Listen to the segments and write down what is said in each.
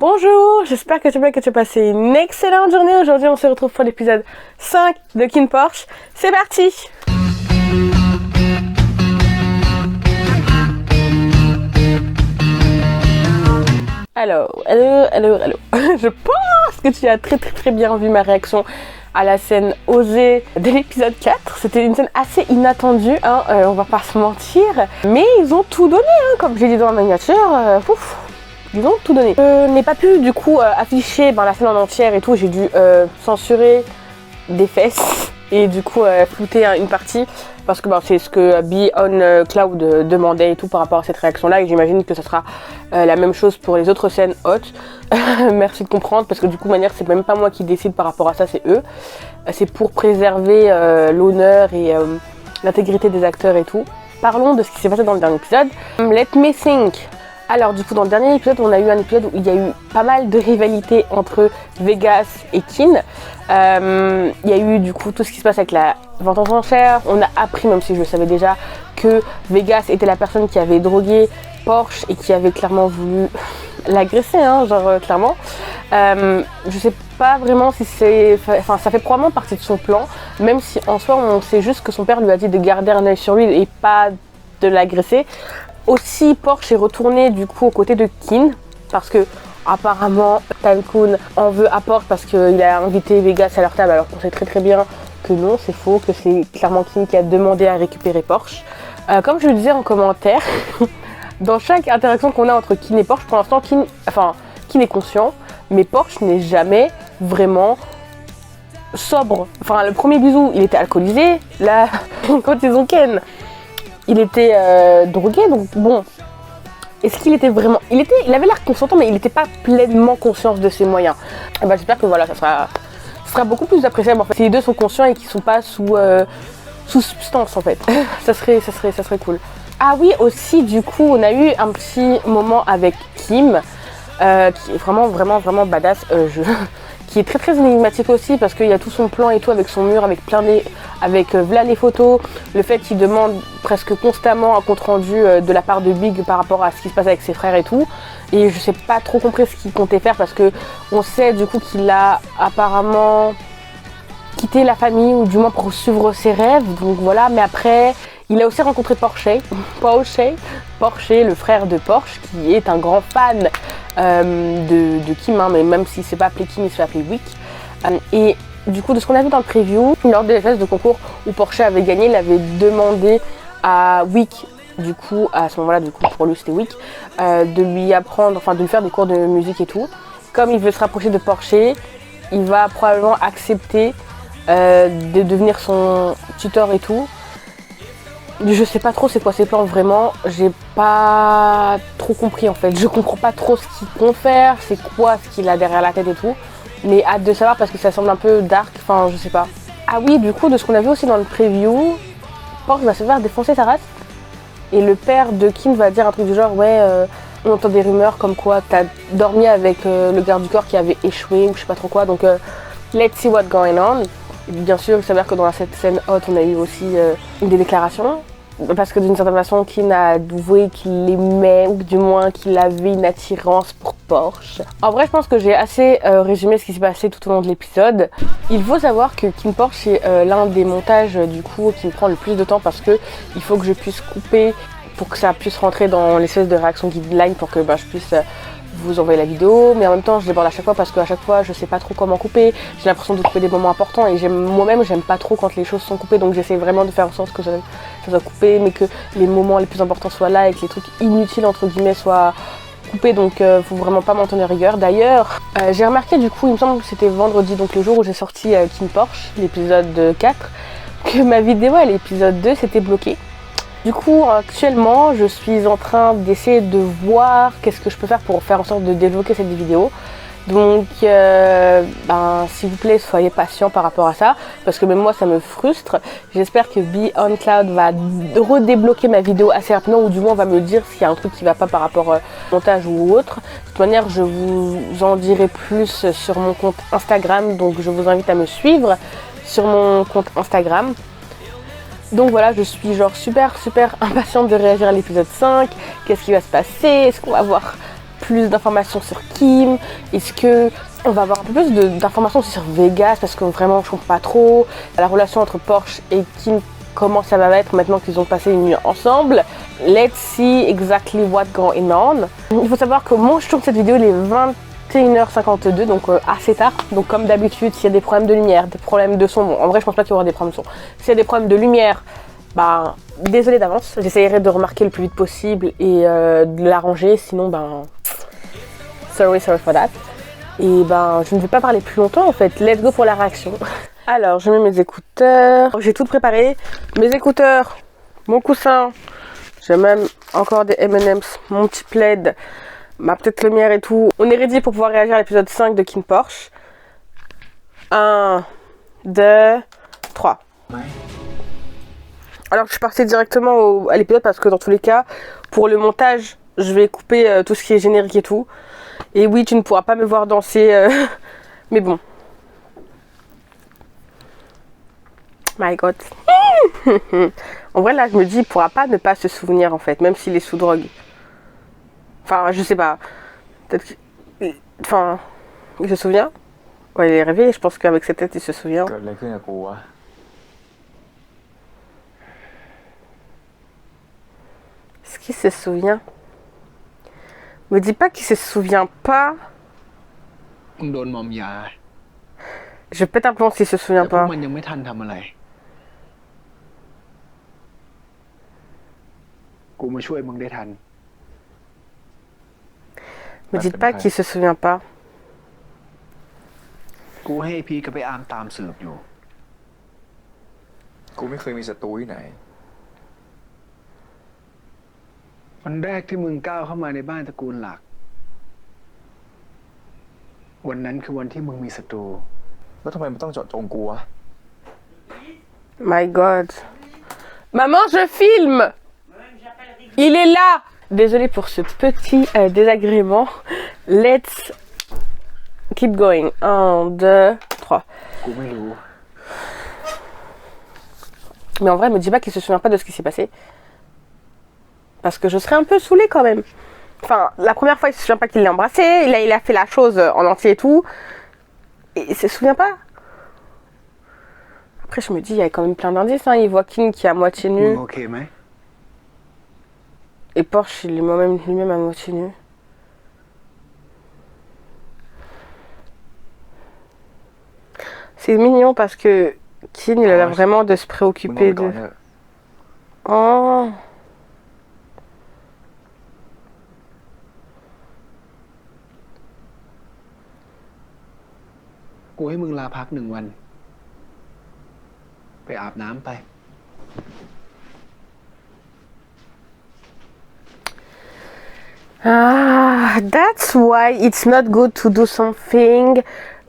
Bonjour, j'espère que tu vas bien, que tu as passé une excellente journée. Aujourd'hui, on se retrouve pour l'épisode 5 de KinnPorsche. C'est parti! Hello. Je pense que tu as très bien vu ma réaction à la scène osée de l'épisode 4. C'était une scène assez inattendue, hein, on va pas se mentir. Mais ils ont tout donné, hein, comme j'ai dit dans la miniature. Ils ont tout donné. Je n'ai pas pu du coup afficher la scène en entière et tout. J'ai dû censurer des fesses et du coup flouter une partie. Parce que c'est ce que Be On Cloud demandait et tout par rapport à cette réaction-là. Et j'imagine que ce sera la même chose pour les autres scènes hautes. Merci de comprendre parce que du coup, c'est même pas moi qui décide par rapport à ça, c'est eux. C'est pour préserver l'honneur et l'intégrité des acteurs et tout. Parlons de ce qui s'est passé dans le dernier épisode. Let me think. Alors du coup dans le dernier épisode on a eu un épisode où il y a eu pas mal de rivalités entre Vegas et Kinn. Il y a eu du coup tout ce qui se passe avec la vente aux enchères. On a appris, même si je le savais déjà, que Vegas était la personne qui avait drogué Porsche et qui avait clairement voulu l'agresser, hein, clairement. Je sais pas vraiment si c'est... Enfin ça fait probablement partie de son plan, même si en soi on sait juste que son père lui a dit de garder un œil sur lui et pas de l'agresser. Aussi, Porsche est retourné du coup aux côtés de Kinn parce que apparemment Tycoon en veut à Porsche parce qu'il a invité Vegas à leur table, alors qu'on sait très bien que non, c'est faux, que c'est clairement Kinn qui a demandé à récupérer Porsche. Comme je le disais en commentaire, dans chaque interaction qu'on a entre Kinn et Porsche, pour l'instant Kinn est conscient, mais Porsche n'est jamais vraiment sobre. Enfin, le premier bisou, il était alcoolisé. Là, quand ils ont Ken, il était drogué, donc bon. Est-ce qu'il était vraiment... Il avait l'air consentant, mais il n'était pas pleinement conscient de ses moyens. Et j'espère que voilà, ça sera beaucoup plus appréciable en fait. Si les deux sont conscients et qu'ils ne sont pas sous substance en fait. ça serait cool. Ah oui, aussi du coup, on a eu un petit moment avec Kim, qui est vraiment badass. Qui est très énigmatique aussi parce qu'il y a tout son plan et tout avec son mur, avec voilà les photos, le fait qu'il demande presque constamment un compte rendu de la part de Big par rapport à ce qui se passe avec ses frères et tout. Et je sais pas trop compris ce qu'il comptait faire parce que on sait du coup qu'il a apparemment quitté la famille ou du moins pour suivre ses rêves. Donc voilà, mais après il a aussi rencontré Porsche, le frère de Porsche, qui est un grand fan de Kim, hein, mais même s'il ne s'est pas appelé Kim, il se fait appeler Wick. Et du coup, de ce qu'on a vu dans le preview, lors des espèces de concours où Porsche avait gagné, il avait demandé à Wick, du coup, à ce moment-là, du coup, pour lui c'était Wick, de lui apprendre, enfin de lui faire des cours de musique et tout. Comme il veut se rapprocher de Porsche, il va probablement accepter de devenir son tuteur et tout. Je sais pas trop c'est quoi ses plans vraiment, j'ai pas trop compris en fait, je comprends pas trop ce qu'il compte faire, c'est quoi ce qu'il a derrière la tête et tout, mais hâte de savoir parce que ça semble un peu dark, enfin je sais pas. Ah oui, du coup de ce qu'on a vu aussi dans le preview, Porsche va se faire défoncer sa race et le père de Kim va dire un truc du genre on entend des rumeurs comme quoi t'as dormi avec le garde du corps qui avait échoué ou je sais pas trop quoi, donc let's see what's going on. Bien sûr, il s'avère que dans cette scène haute, on a eu aussi des déclarations. Parce que d'une certaine façon, Kinn a avoué qu'il aimait, ou du moins qu'il avait une attirance pour Porsche. En vrai, je pense que j'ai assez résumé ce qui s'est passé tout au long de l'épisode. Il faut savoir que KinnPorsche est l'un des montages du coup qui me prend le plus de temps parce que il faut que je puisse couper pour que ça puisse rentrer dans l'espèce de réaction guideline pour que je puisse vous envoyer la vidéo, mais en même temps je déborde à chaque fois parce qu'à chaque fois je sais pas trop comment couper, j'ai l'impression de couper des moments importants et moi-même j'aime pas trop quand les choses sont coupées, donc j'essaie vraiment de faire en sorte que ça soit coupé mais que les moments les plus importants soient là et que les trucs inutiles entre guillemets soient coupés, donc faut vraiment pas m'en tenir rigueur. D'ailleurs j'ai remarqué du coup, il me semble que c'était vendredi, donc le jour où j'ai sorti KinnPorsche, l'épisode 4, que ma vidéo à l'épisode 2 s'était bloquée. Du coup, actuellement, je suis en train d'essayer de voir qu'est-ce que je peux faire pour faire en sorte de débloquer cette vidéo. Donc, s'il vous plaît, soyez patient par rapport à ça, parce que même moi, ça me frustre. J'espère que Be On Cloud va redébloquer ma vidéo assez rapidement, ou du moins va me dire s'il y a un truc qui va pas par rapport au montage ou autre. De toute manière, je vous en dirai plus sur mon compte Instagram, donc je vous invite à me suivre sur mon compte Instagram. Donc voilà, je suis super impatiente de réagir à l'épisode 5. Qu'est-ce qui va se passer? Est-ce qu'on va avoir plus d'informations sur Kim? Est-ce que on va avoir un peu plus d'informations aussi sur Vegas parce que vraiment je comprends pas trop la relation entre Porsche et Kim, comment ça va être maintenant qu'ils ont passé une nuit ensemble. Let's see exactly what's going on. Il faut savoir que moi je tourne cette vidéo les 21h52, donc assez tard. Donc comme d'habitude, s'il y a des problèmes de lumière, des problèmes de son, bon en vrai je pense pas qu'il y aura des problèmes de son. S'il y a des problèmes de lumière, bah désolé d'avance. J'essayerai de remarquer le plus vite possible et de l'arranger, sinon ben sorry for that. Et ben je ne vais pas parler plus longtemps en fait. Let's go pour la réaction. Alors je mets mes écouteurs. J'ai tout préparé. Mes écouteurs, mon coussin. J'ai même encore des M&M's, mon petit plaid, ma petite lumière et tout. On est ready pour pouvoir réagir à l'épisode 5 de Kim Porsche. 1, 2, 3. Alors je suis partie directement à l'épisode parce que dans tous les cas, pour le montage, je vais couper tout ce qui est générique et tout. Et oui, tu ne pourras pas me voir danser, mais bon. My God. En vrai, là, je me dis, il pourra pas ne pas se souvenir, en fait, même s'il est sous drogue. Enfin, je sais pas. Peut-être qu'il... Enfin, il se souvient? Ouais, il est réveillé, je pense qu'avec cette tête, il se souvient. Est-ce qu'il se souvient? Me dis pas qu'il se souvient pas. Je pète un plomb s'il se souvient pas. Me dites pas qu'il se souvient pas. กูให้พีกับไปอาร์มตามสืบอยู่ กูไม่เคยมีศัตรูที่ไหน วันแรกที่มึงก้าวเข้ามาในบ้านตระกูลหลัก วันนั้นคือวันที่มึงมีศัตรู แล้วทำไมมันต้องเจาะจงกูวะ My God. Maman, je filme. Il est là. Désolée pour ce petit désagrément. Let's keep going. 1, 2, 3. กูไม่รู้ Mais en vrai, me dis pas qu'il se souvient pas de ce qui s'est passé. Parce que je serais un peu saoulée quand même. Enfin, la première fois, il se souvient pas qu'il l'a embrassé. Il a fait la chose en entier et tout. Et il se souvient pas. Après, je me dis, il y a quand même plein d'indices. Hein. Il voit Kim qui est à moitié มึง nu. โอเคไหม Et Porsche, il est lui-même à moitié nu. C'est mignon parce que Kim, il a l'air vraiment de se มึงนอน préoccuper ไปก่อน de... เถอะ Oh. กูให้มึงลาพัก1 วัน ไปอาบน้ำไป Ah, that's why it's not good to do something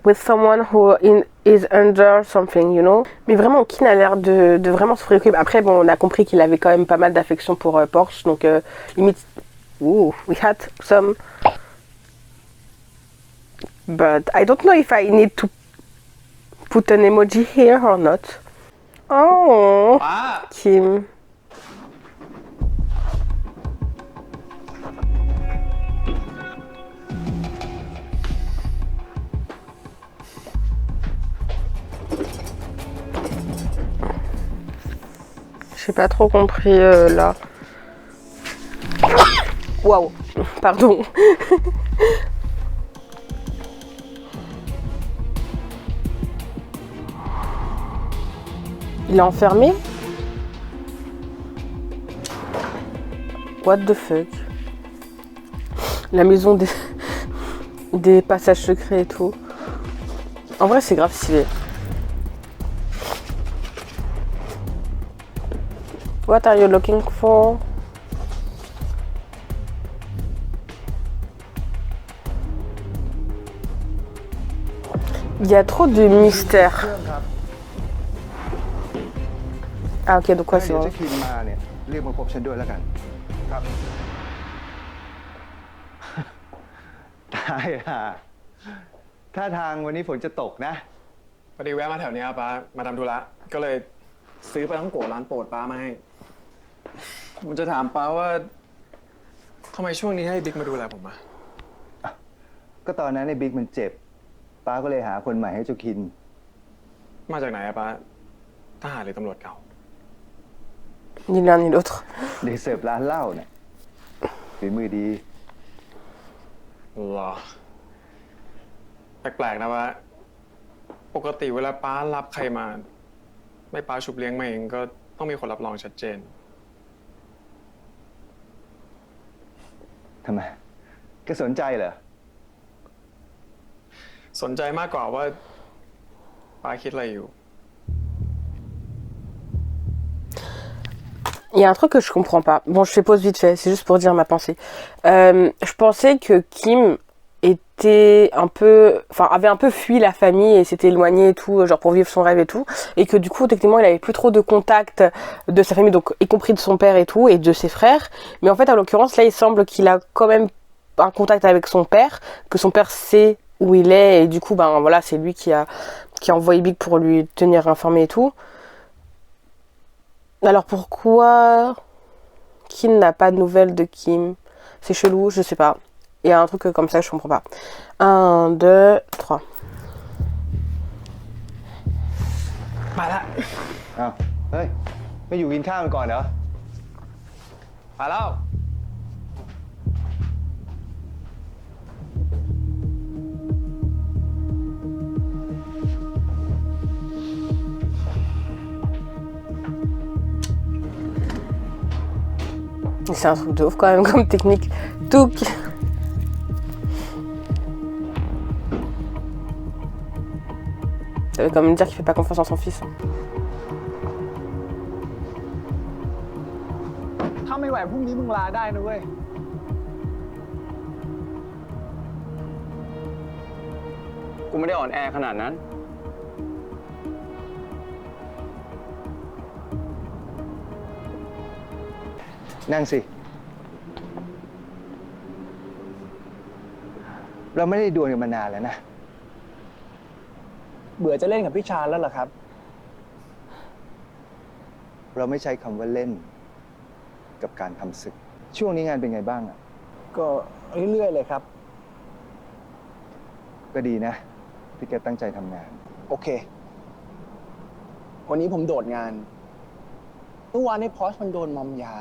with someone who is under something, you know. Mais vraiment, Kim a l'air de vraiment se préoccuper. Après, bon, on a compris qu'il avait quand même pas mal d'affection pour Porsche, donc limite... Ooh, we had some... But I don't know if I need to put an emoji here or not. Oh, Kim. J'ai pas trop compris là. Waouh, pardon. Il est enfermé? What the fuck? La maison des passages secrets et tout. En vrai, c'est grave stylé. What are you looking for? Il y a trop de mystères. Ah ok, donc quoi c'est เดี๋ยว bon. จะคินมาเนี่ยเรียกมาพบฉันด้วยแล้วกัน ครับ ได้ค่ะถ้าทางวันนี้ฝนจะตกนะ พอดีแวะมาแถวเนี้ยป้ามาทำธุระก็เลยซื้อปลาท่องโกะร้านโปรดป้ามาให้ผมจะถามป้าว่าทำไมช่วงนี้ให้บิ๊กมาดูแลผมอะ ก็ตอนนั้นไอ้บิ๊กมันเจ็บป้าก็เลยหาคนใหม่ให้เจ้าคิน มาจากไหนอะป้าทหารหรือตำรวจเก่า Ni l'un ni l'autre. เด็กเสิร์ฟร้านเหล้าเนี่ยฝีมือดี เหรอ แปลกๆนะว่าปกติเวลาป้ารับใครมา ไม่ป้าชุบเลี้ยงมาเองก็ต้องมีคนรับรองชัดเจน ทำไมแกสนใจเหรอ สนใจมากกว่าว่าป้าคิดอะไรอยู่ Il y a un truc que je comprends pas. Bon, je fais pause vite fait, c'est juste pour dire ma pensée. Je pensais que Kim était un peu, enfin, avait un peu fui la famille et s'était éloigné et tout, genre pour vivre son rêve et tout, et que du coup, techniquement, il avait plus trop de contact de sa famille, donc y compris de son père et tout, et de ses frères. Mais en fait, en l'occurrence, là, il semble qu'il a quand même un contact avec son père, que son père sait où il est, et du coup, ben voilà, c'est lui qui a envoyé Big pour lui tenir informé et tout. Alors pourquoi Kim n'a pas de nouvelles de Kim? C'est chelou, je sais pas. Il y a un truc comme ça, je comprends pas. 1, 2, 3. มาละ อ้าว เฮ้ย ไม่อยู่กินข้าวกันก่อนเหรอ มาแล้ว C'est un truc de ouf quand même comme technique. Touc. Ça veut quand même dire qu'il fait pas confiance en son fils. ถ้าไม่ไหวพรุ่งนี้มึงลาได้นะเว้ย กูไม่ได้อ่อนแอขนาดนั้น นั่งสิ เราไม่ได้ดวลกันมานานแล้วนะ เบื่อจะเล่นกับพี่ชาญแล้วเหรอครับ เราไม่ใช้คำว่าเล่นกับการทำศึก ช่วงนี้งานเป็นไงบ้างอ่ะ ก็เรื่อยๆเลยครับ ก็ดีนะ ที่แกตั้งใจทำงาน โอเค วันนี้ผมโดดงาน เมื่อวานในพอสมันโดนมอมยา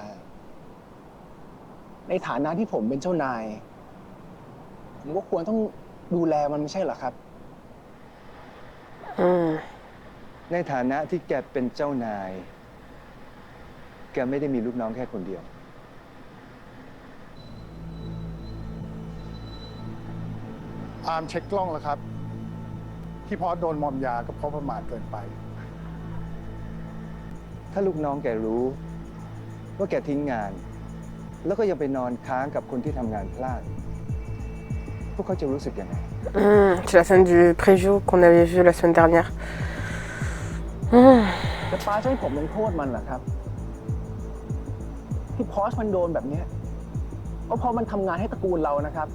ในฐานะที่ผมเป็นเจ้านาย ผมก็ควรต้องดูแลมันไม่ใช่เหรอครับ ในฐานะที่แกเป็นเจ้านาย แกไม่ได้มีลูกน้องแค่คนเดียว อาร์มเช็คกล้องแล้วครับ ที่พอสโดนมอมยาก็เพราะประมาทเกินไป ถ้าลูกน้องแกรู้ ว่าแกทิ้งงาน แล้วก็ยังไปนอนค้างกับคนที่ทำงานพลาด พวกเขาจะรู้สึกยังไง C'est la scène du preview qu'on avait vu la semaine dernière. จะป้าจะให้ผมลงโทษมันเหรอครับ ที่พอสมันโดนแบบเนี้ยก็เพราะมันทำงานให้ตระกูลเรานะครับ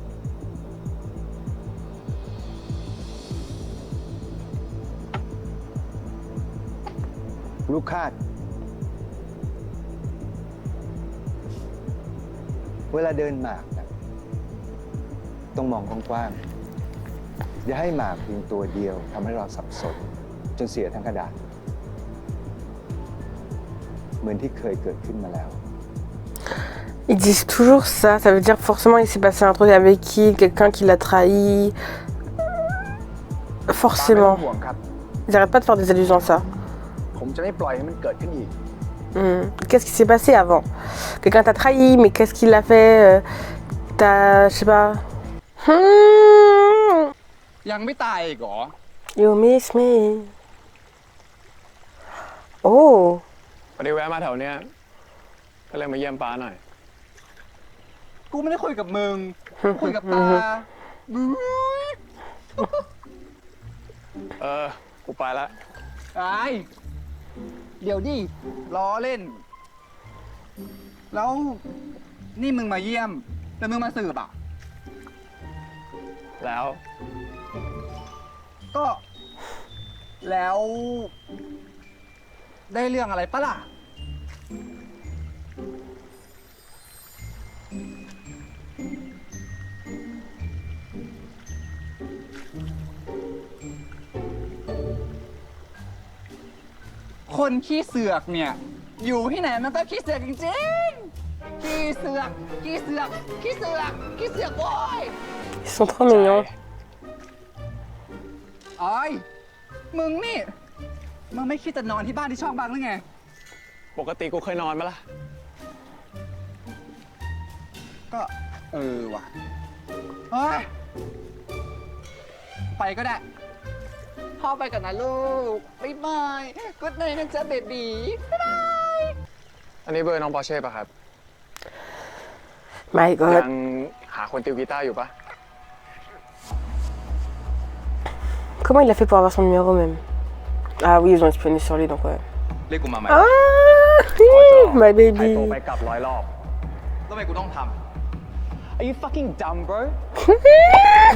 ลูกคาด เวลาเดินหมากนะต้องมองกว้างๆ อย่าให้หมากเพียงตัวเดียวทำให้เราสับสน จนเสียทั้งกระดาษ เหมือนที่เคยเกิดขึ้นมาแล้ว Ils disent toujours ça, ça veut dire forcément il s'est passé un truc avec qui, quelqu'un qui l'a trahi. ป้า Forcément. ไม่ต้องห่วงครับ Ils arrêtent pas de faire des allusions à ça. ผมจะไม่ปล่อยให้มันเกิดขึ้นอีก Qu'est-ce qui s'est passé avant? Quelqu'un t'a trahi, mais qu'est-ce qu'il a fait? T'as, je sais pas. ยังไม่ตายอีกเหรอ You miss me. Oh. พอดีแวะมาแถวเนี้ยก็เลยมาเยี่ยมป้าหน่อย กูไม่ได้คุยกับมึง คุยกับตา กูไปละ ไอ้เดี๋ยวดิล้อเล่น แล้วนี่มึงมาเยี่ยม แล้วมึงมาสืบอ่ะ แล้ว ก็แล้ว ได้เรื่องอะไรปะล่ะ ไ คนขี้เสือกเนี่ย อยู่ที่ไหนมันก็ขี้เสือกจริงๆขี้เสือกขี้เสือกขี้เสือกขี้เสือกโว้ย Ils sont trop mignons. ไอ้ยมึงนี่ มึงไม่คิดจะนอนที่บ้านที่ช่องบางหรือไง ปกติกูเคยนอนมาละ ก็ว่ะ เฮ้ย ไปก็ได้ พ่อไปกันนะลูก บ๊ายบายกูดไนท์นะจ๊ะเบบีบ๊ายบาย อันนี้เบอร์น้องปอร์เช่ป่ะครับ My ยั God. งหาคนติวกีตาร์อยู่ปะ Comment il a fait pour avoir son numéro même? Ah oui, ils ont espionné sur lui donc ouais. เรียกกูมาไหม Ah, my หาย baby. ตัวไปกลับ100 รอบ แล้วทำไมกูต้องท Are you fucking dumb bro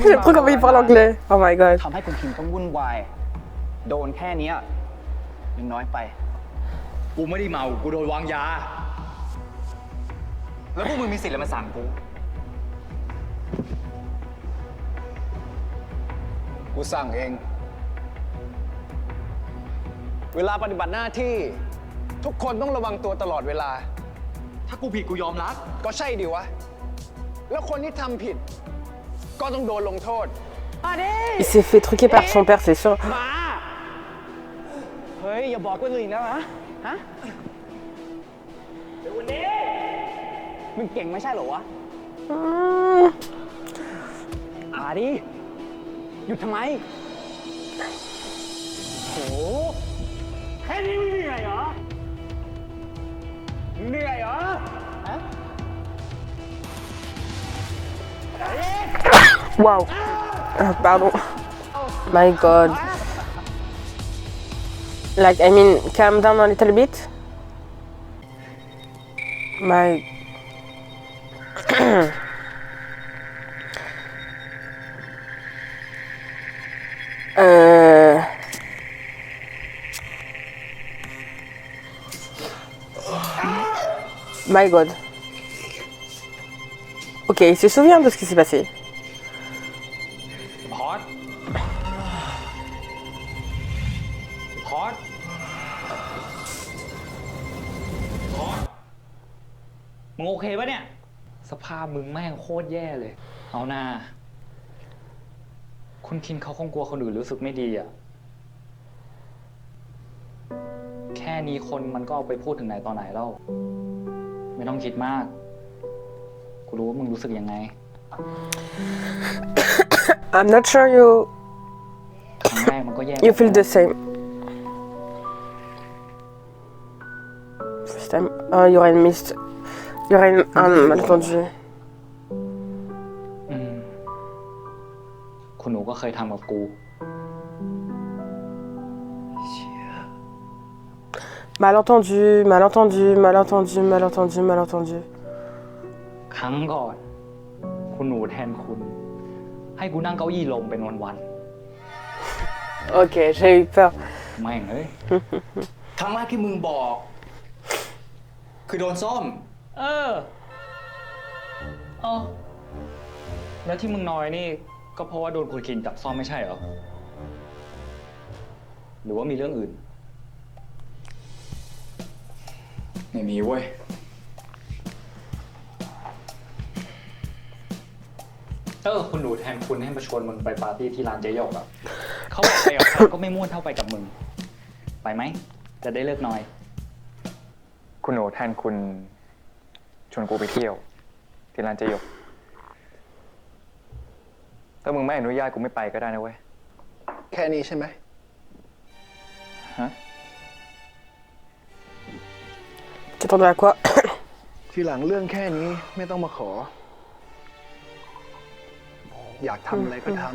J'aime trop comment il parle anglais. Oh my God. ทำให้คุณคิมต้องวุ่นวาย โดนแค่เนี้ยยังน้อยไป ำกูไม่ได้เมา กูโดนวางยา แล้วพวกมึงมีสิทธิ์อะไรมาสั่งกู กูสั่งเอง เวลาปฏิบัติหน้าที่ ทุกคนต้องระวังตัวตลอดเวลา ถ้ากูผิดกูยอมรับ ก็ใช่ดิวะ แล้วคนที่ทำผิด ก็ต้องโดนลงโทษ Il s'est fait truquer par son père, c'est sûr. มา เฮ้ย อย่าบอกคนอื่นนะฮะเดี๋ยววันนี้มึงเก่งไม่ใช่เหรอวะ Hmm. ดิ หยุดทำไม โห แค่นี้มึงเหนื่อยเหรอ เหนื่อยเหรอ ฮะ Wow. Pardon. My God. Like, I mean, calm down a little bit. My. euh... My God. Ok, il se souvient de ce qui s'est passé. พอดพอดพอดมึงโอเคปะเนี่ย สภาพมึงแม่งโคตรแย่เลย เอาหน้า คุณคินเขาคงกลัวคนอื่นรู้สึกไม่ดีอ่ะ แค่นี้คนมันก็เอาไปพูดถึงไหนตอนไหนแล้ว ไม่ต้องคิดมาก กูรู้ว่ามึงรู้สึกยังไง I'm not sure you ครั้งแรกมันก็แย่ you feel the same. First time. Oh, il y aura une mist. Il y aura un malentendu. อืมคุณหนูก็เคยทำกับกู Malentendu, malentendu, malentendu, malentendu, malentendu. ครั้งก่อน คุณหนูแทนคุณ ให้กูนั่งเก้าอี้ลมเป็นวัน Ok, j'ai eu peur. ๆแม่งเอ้ย ครั้งแรกที่มึงบอก คือโดนส้ม เออแล้วที่มึงน้อยนี่ ก็เพราะว่าโดนคุณคินจับซ่อมไม่ใช่เหรอ หรือว่ามีเรื่องอื่น ไม่มีเว้ย คุณหนูแทนคุณให้มาชวนมึงไปปาร์ตี้ที่ร้านเจยกอะเขาบอกไปกับเขาก็ไม่ม่วนเท่าไปกับมึง ไปไหม จะได้เลิกน้อย คุณหนูแทนคุณชวนกูไปเที่ยว ที่ร้านเจยก ถ้ามึงไม่อนุญาตกูไม่ไปก็ได้นะเว้ย แค่นี้ใช่ไหม ฮะ Tu t'attendais à quoi? ทีหลังเรื่องแค่นี้ไม่ต้องมาขอ อยากทำอะไรก็ทำ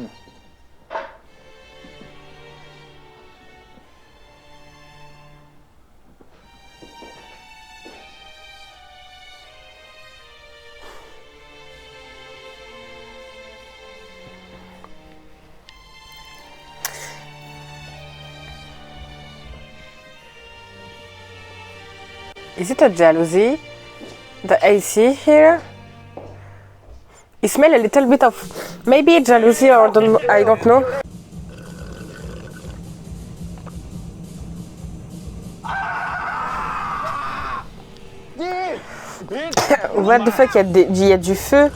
Is it a jealousy that I see here? It smells a little bit of maybe jealousy or I don't know. What the fuck, il y a du feu.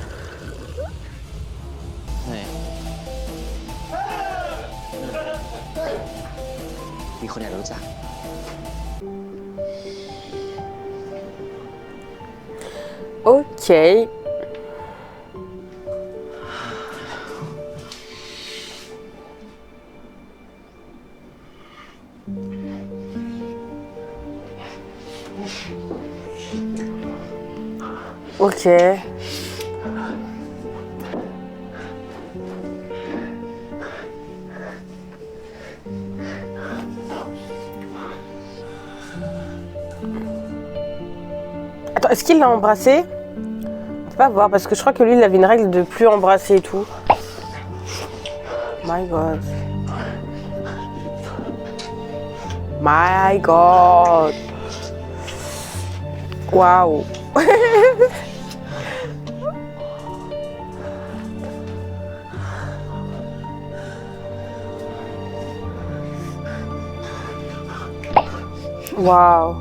Ok. Ok. Attends, est-ce qu'il l'a embrassé? On peut pas voir parce que je crois que lui il avait une règle de plus embrasser et tout. My God. My God. Waouh. Waouh.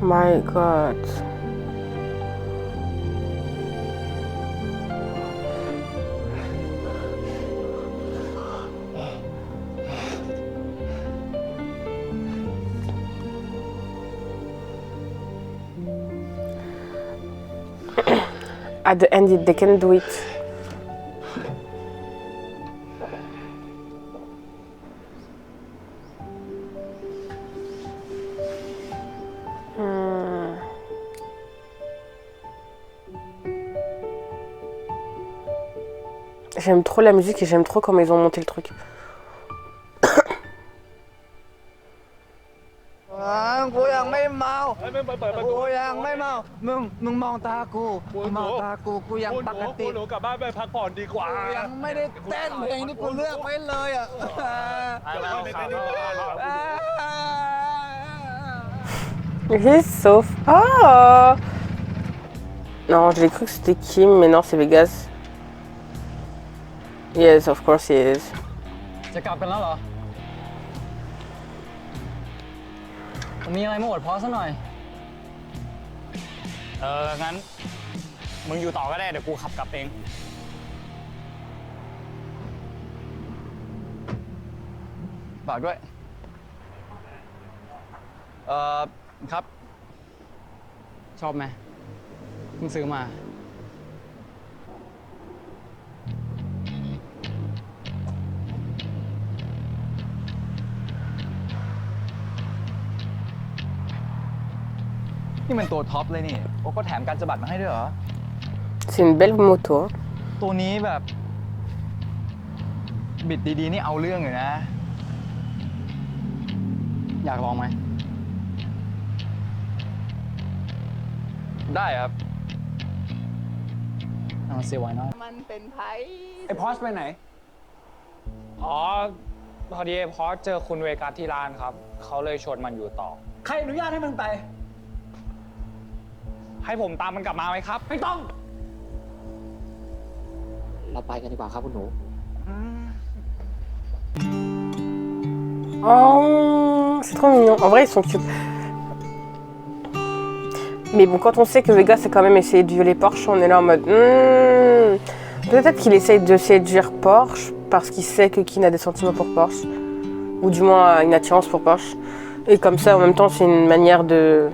My God. At the end, they can do it. J'aime trop la musique et j'aime trop comment ils ont monté le truc. กูยังไม่เมากูยังไม่เมามึงมองตากูมองตากูยังปกติหนูกลับบ้านไปพักผ่อนดีกว่ายังไม่ได้เต้นเพลงที่กูเลือกไว้เลยอ่ะ He's so... Oh non, j'ai cru que c'était Kim, mais non, c'est Vegas. Yes, of course he is. จะกลับกันแล้วเหรอมีอะไรมาอวดพอซะหน่อยงั้นมึงอยู่ต่อก็ได้เดี๋ยวกูขับกลับเองฝากด้วยครับชอบไหมมึงซื้อมานี่มันตัวท็อปเลยนี่โอ้ก็แถมการสะบัดมาให้ด้วยเหรอ C'est une belle moto. ตัวนี้แบบบิดดีๆนี่เอาเรื่องเลยนะอยากลองไหมได้ครับเอาเสียไว้น้อยมันเป็นไผไอพอสไปไหนอ๋อพอดีไอพอสเจอคุณเวกัสที่ร้านครับเขาเลยชวนมันอยู่ต่อใครอนุญาตให้มันไปให้ผมตามมันกลับมาไหมครับไม่ต้องเราไปกันดีกว่าครับคุณหนู Oh, c'est trop mignon. En vrai, ils sont cute. Mais bon, quand on sait que Vegas a quand même essayé de violer Porsche, on est là en mode... Peut-être qu'il essaye de séduire Porsche parce qu'il sait que Keane a des sentiments pour Porsche. Ou du moins une attirance pour Porsche. Et comme ça, en même temps, c'est une manière de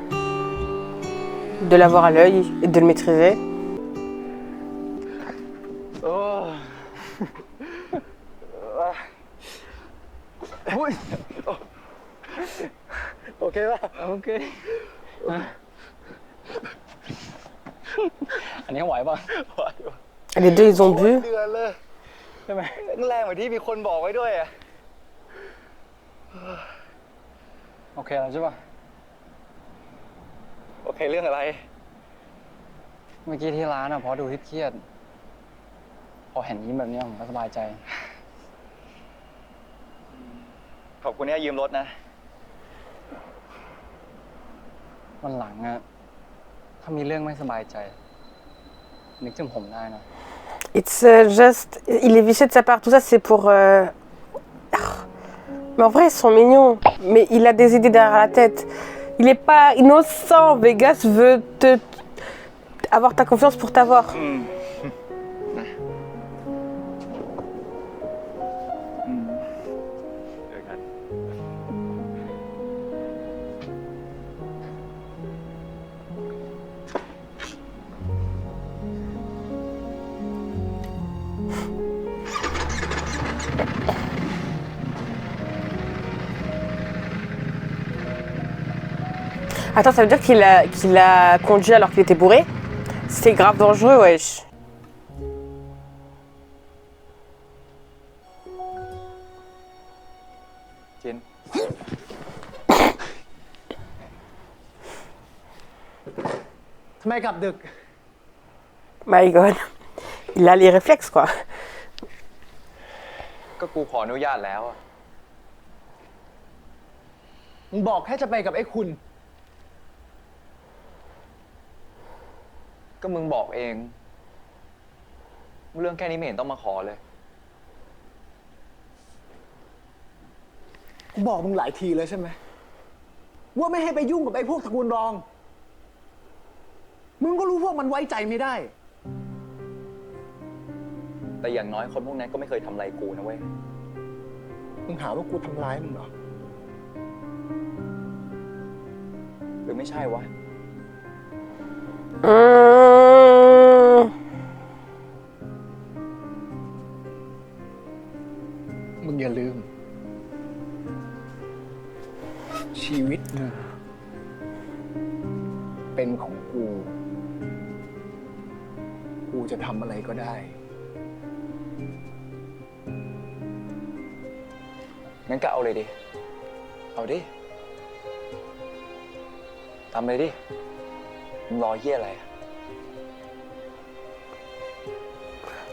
l'avoir à l'œil et de le maîtriser. Ok ป่ะโอเคอันนี้ไหวป่ะไหว Les deux, ils ont bu. เดือนเลยใช่ไหมแรงเหมือนที่มีคนบอกไว้ด้วยอ่ะโอเคแล้วใช่ป่ะโอเคเรื่องอะไรเมื่อกี้ที่ร้านอ่ะพอดูเครียดพอเห็นยิ้มแบบนี้ผมก็สบายใจขอบคุณที่ให้ยืมรถนะ วันหลังอะถ้ามีเรื่องไม่สบายใจนึกถึงผมได้นะ It's just... Il est vicieux de sa part, tout ça c'est pour... Mais en vrai ils sont mignons, mais il a des idées derrière la tête. Il est pas innocent, Vegas veut avoir ta confiance pour t'avoir. Attends, ça veut dire qu'il a conduit alors qu'il était bourré? C'était grave dangereux, wesh. Tiens. My god. Il a les réflexes, quoi. ก็กูขออนุญาตแล้วอะ มึงบอกแค่จะไปกับไอ้คุณ ก็มึงบอกเอง เรื่องแค่นี้ไม่เห็นต้องมาขอเลย กูบอกมึงหลายทีเลยใช่ไหมว่าไม่ให้ไปยุ่งกับไอ้พวกตระกูลรอง มึงก็รู้พวกมันไว้ใจไม่ได้ แต่อย่างน้อยคนพวกนั้นก็ไม่เคยทำอะไรกูนะเว้ย มึงหาว่ากูทำร้ายมึงเหรอ หรือไม่ใช่วะ มึงอย่าลืม ชีวิตมึงเป็นของกู กูจะทำอะไรก็ได้ งั้นก็เอาเลยดิ เอาดิ ทำเลยดิ มึงรอเหี้ยอะไรอะ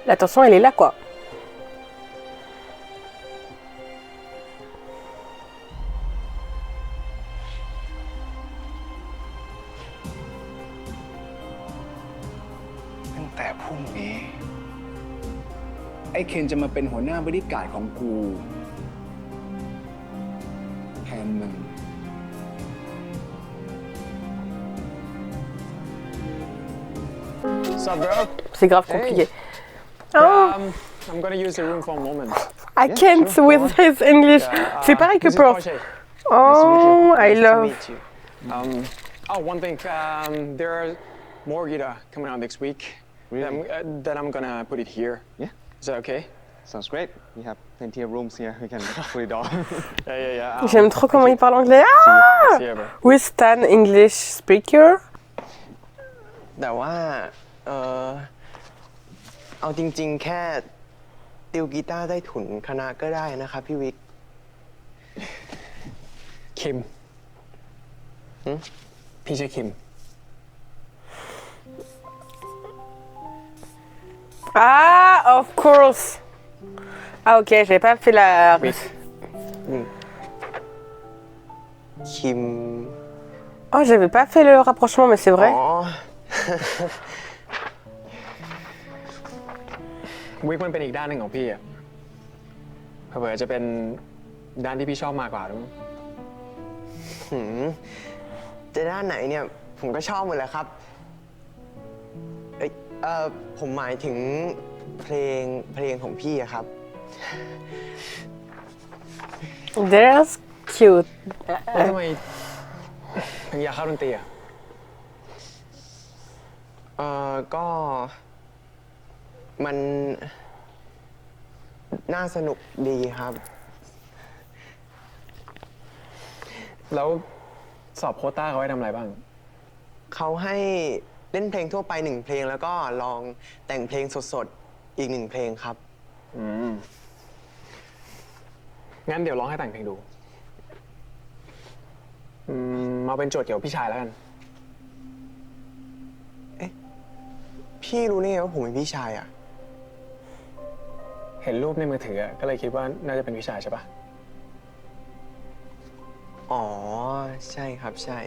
La tension, elle est là, quoi. ตั้งแต่พรุ่งนี้ ไอ้เคนจะมาเป็นหัวหน้าบริการของกูแทนมึง Sup, bro? C'est grave compliqué. Oh, I'm gonna use the room for a moment. I can't with his English. C'est pareil que This is prof. Porsche. Oh, I Nice to love. meet you. One thing. There are more guitar coming out next week. Really? That I'm gonna put it here. Yeah. Is that okay? Sounds great. We have plenty of rooms here. We can put it all. Yeah. J'aime trop comment il parle anglais. Ah! See you, bro. Who is Stan, English speaker? แต่ว่าเอาจริงๆ แค่ติวกีตาร์ได้ถุนคณะก็ได้นะครับพี่วิก คิมพี่ชื่อคิม Ah, of course. Ah, ok, j'avais pas fait la. คิม Oh, j'avais pas fait le rapprochement, mais c'est vrai. อ๋อ วิกมันเป็นอีกด้านหนึ่งของพี่อะเผื่อๆจะเป็นด้านที่พี่ชอบมากกว่าด้วยมั้ง หืมจะด้านไหนเนี่ย ผมก็ชอบหมดแหละครับผมหมายถึงเพลงของพี่อะครับ That's cute. แล้วทำไมถึงอยากเข้าดนตรีอะ ก็มันน่าสนุกดีครับ แล้วสอบโควต้าเขาให้ทำอะไรบ้าง เขาให้เล่นเพลงทั่วไป1 เพลงแล้วก็ลองแต่งเพลงสดๆอีก1 เพลงครับ งั้นเดี๋ยวร้องให้แต่งเพลงดู มาเป็นโจทย์เกี่ยวกับพี่ชายแล้วกัน พี่รู้ได้ไงว่าผมเป็นพี่ชายอ่ะ เห็นรูปในมือถืออะก็เลยคิดว่าน่าจะเป็นพี่ชายใช่ปะ อ๋อ ใช่ครับใช่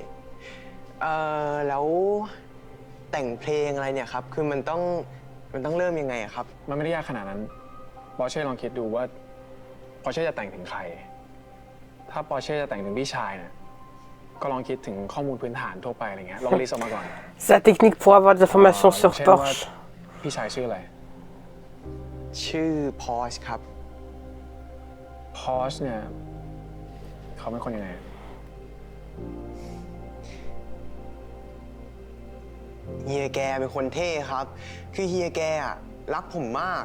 แล้วแต่งเพลงอะไรเนี่ยครับ คือมันต้องเริ่มยังไงอะครับ มันไม่ได้ยากขนาดนั้นปอร์เช่ลองคิดดูว่าปอร์เช่จะแต่งถึงใคร ถ้าปอร์เช่จะแต่งถึงพี่ชายเนี่ยก็ลองคิดถึงข้อมูลพื้นฐานทั่วไปอะไรเงี้ยลองลิสต์ออกมาก่อน Sa technique pour avoir des informations sur เช่นว่า Porsche. พี่ชายชื่ออะไร ชื่อพอชครับ พอร์ชเนี่ยเขาเป็นคนยังไง เฮียแกเป็นคนเท่ครับ คือเฮียแกอะรักผมมาก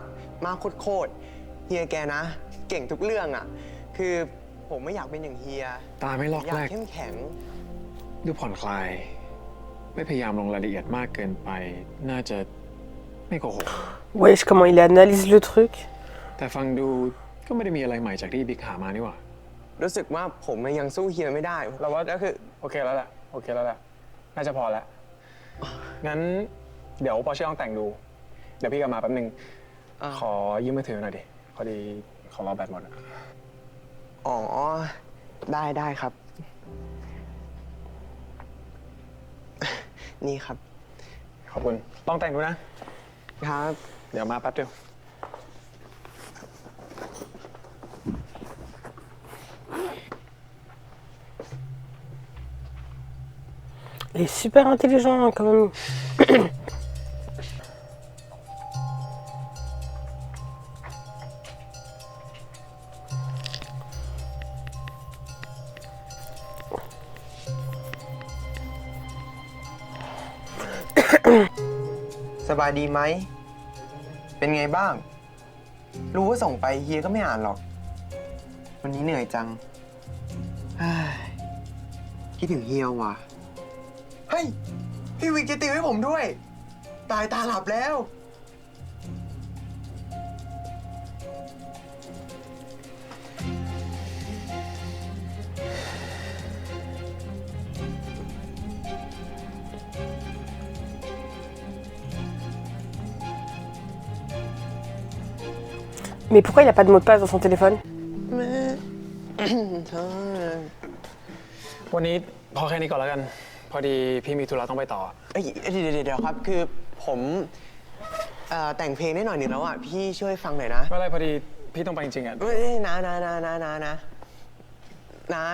โคตรเฮียแกนะ เก่งทุกเรื่องอะคือผมไม่อยากเป็นอย่างเฮีย ตาไม่ลอก อยา แร ก ก เข้มแข็ง ดูผ่อนคลาย ไม่พยายามลงรายละเอียดมากเกินไป น่าจะไม่โกหก Wesh, comment il analyse le truc. แต่ฟังดูก็ไม่ได้มีอะไรใหม่จากที่บิ๊กหามานี่หว่า รู้สึกว่าผมยังสู้เฮียไม่ได้เราว่าก็คือ โอเคแล้วแหละน่าจะพอแล้ว งั้นเดี๋ยวปอร์เช่ลองแต่งดู เดี๋ยวพี่กลับมาแป๊บนึง ขอยืมมือถือหน่อยดิ พอดีของเราแบตหมดอะ อ๋อ ได้ครับ นี่ครับ ขอบคุณ ต้องแต่งดูนะ ครับ เดี๋ยวมาแป๊บเดียว Il est super intelligent hein, quand même. « สบายดีไหม เป็นไงบ้าง รู้ว่าส่งไปเฮียก็ไม่อ่านหรอก วันนี้เหนื่อยจัง คิดถึงเฮียว่ะ เฮ้ย พี่วิกจะติวให้ผมด้วย ตายตาหลับแล้ว Mais pourquoi il a pas de mot de passe dans son téléphone? วันนี้พอแค่นี้ก่อนแล้วกัน พอดีพี่มีธุระต้องไปต่อ เอ้ยเดี๋ยวครับ คือผมแต่งเพลงได้หน่อยหนึ่งแล้วอ่ะ พี่ช่วยฟังหน่อยนะ ไม่เป็นไรพอดีพี่ต้องไปจริงๆอ่ะ เอ้ยนะ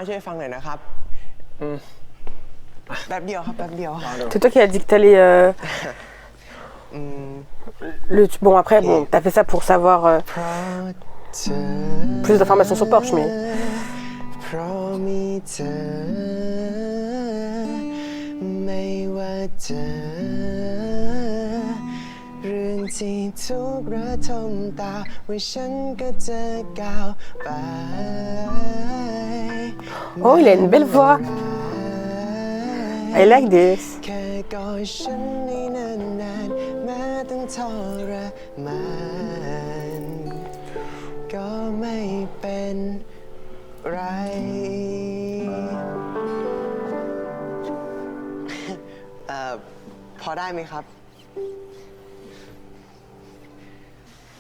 ช่วยฟังหน่อยนะครับ แป๊บเดียวครับ แป๊บเดียว C'est toi qui as dit que t'allais. Bon, après, bon, t'as fait ça pour savoir plus d'informations sur Porsche, mais. เพราะมีเธอไม่ว่าเจอเรื่องที่ทุกข์ระทมตาว่าฉันก็จะก้าวไป Oh, il a une belle voix. I like this. แค่กอดฉันให้นานๆแม้ต้องทรมานก็ไม่เป็นไร พอได้ไหมครับ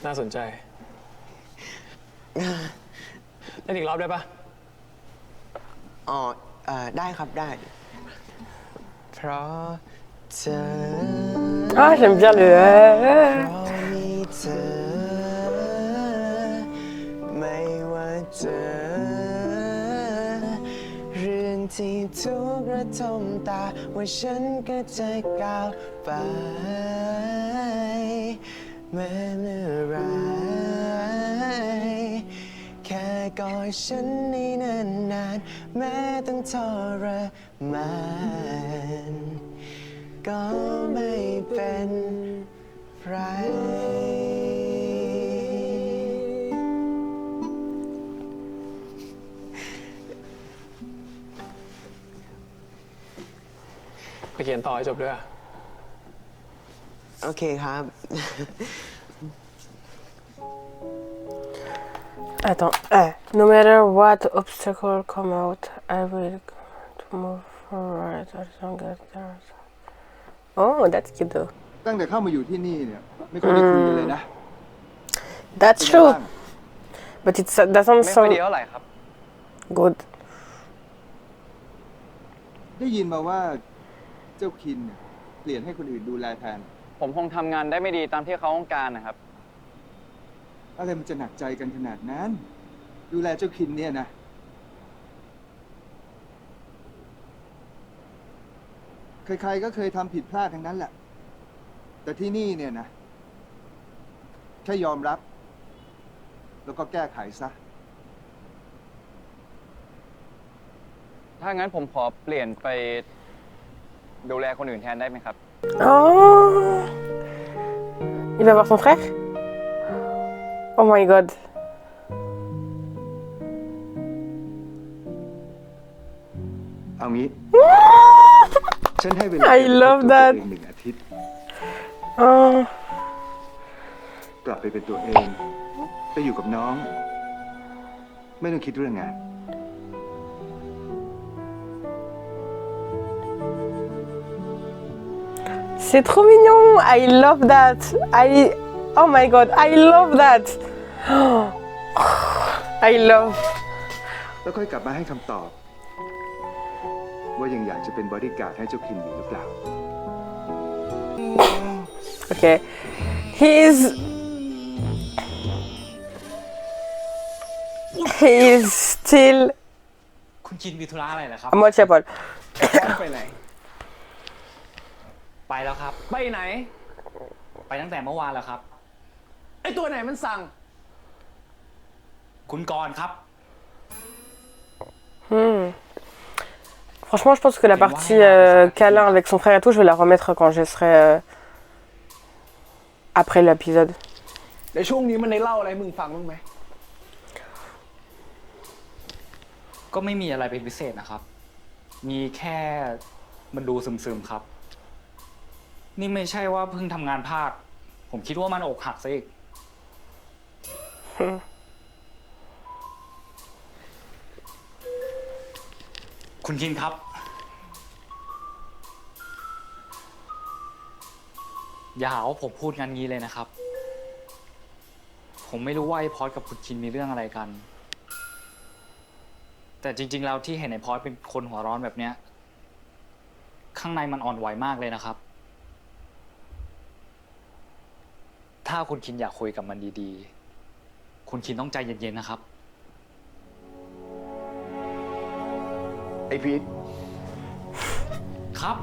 น่าสนใจเล่นอีกรอบได้ปะ อ๋อ ได้ครับได้ เพราะเธอ Ah, j'aime bien le. เพราะมีเธอไม่ว่าเจอเรื่องที่ทุกข์ระทมตาว่าฉันก็จะก้าวไปแม้เมื่อไรแค่กอดฉันให้นานๆแม้ต้องทรมานก็ไม่เป็นไร ไปเขียนต่อให้จบด้วยอะ โอเคครับ Attends, no matter what obstacle come out, I will to move forward as long as there's. Oh, that's cute though. ตั้งแต่เข้ามาอยู่ที่นี่เนี่ยไม่ค่อยได้คุยกันเลยนะ That's เป็นไง true, บ้าง but it doesn't ไม่ค่อย sound ดีเท่าไหร่ครับ good. ได้ยินมาว่า เจ้าคินเนี่ยเปลี่ยนให้คนอื่นดูแลแทน ผมคงทำงานได้ไม่ดีตามที่เขาต้องการนะครับ อะไรมันจะหนักใจกันขนาดนั้น ดูแลเจ้าคินเนี่ยนะ ใครๆก็เคยทำผิดพลาดทั้งนั้นแหละ แต่ที่นี่เนี่ยนะแค่ยอมรับ แล้วก็แก้ไขซะ ถ้างั้นผมขอเปลี่ยนไปดูแลคนอื่นแทนได้ไหมครับ Oh. Il va voir son frère? Oh my god. เอางี้ ฉันให้เวลา I love that 1 อาทิตย์ Oh. กลับไปเป็นตัวเอง ไปอยู่กับน้อง ไม่ต้องคิดเรื่องงาน C'est trop mignon. I love that. Oh my god. I love that. I love. แล้วค่อยกลับมาให้คำตอบ ว่ายังอยากจะเป็นบอดี้การ์ดให้เจ้าคินอยู่หรือเปล่า Okay. He's still คุณคินมีธุระอะไรเหรอครับ à moitié à poil. ไปไหน ไปแล้วครับ ไปไหน ไปตั้งแต่เมื่อวานแล้วครับ ไอตัวไหนมันสั่ง คุณกรณ์ครับ Franchement, je pense que la partie câlin avec son frère et tout, je vais la remettre quand je serai après l'épisode. ในช่วงนี้มันได้เล่าอะไรให้มึงฟังบ้างไหม ก็ไม่มีอะไรเป็นพิเศษนะครับ มีแค่มันดูซึมๆครับ นี่ไม่ใช่ว่าเพิ่งทำงานพลาด ผมคิดว่ามันอกหักซะอีก คุณคินครับ อย่าหาว่าผมพูดงั้นงี้เลยนะครับ ผมไม่รู้ว่าไอ้พอดกับคุณคินมีเรื่องอะไรกัน แต่จริงๆแล้วที่เห็นไอ้พอดเป็นคนหัวร้อนแบบเนี้ย ข้างในมันอ่อนไหวมากเลยนะครับ ถ้าคุณคินอยากคุยกับมันดีๆ คุณคินต้องใจเย็นๆนะครับ ไอพีท ครับ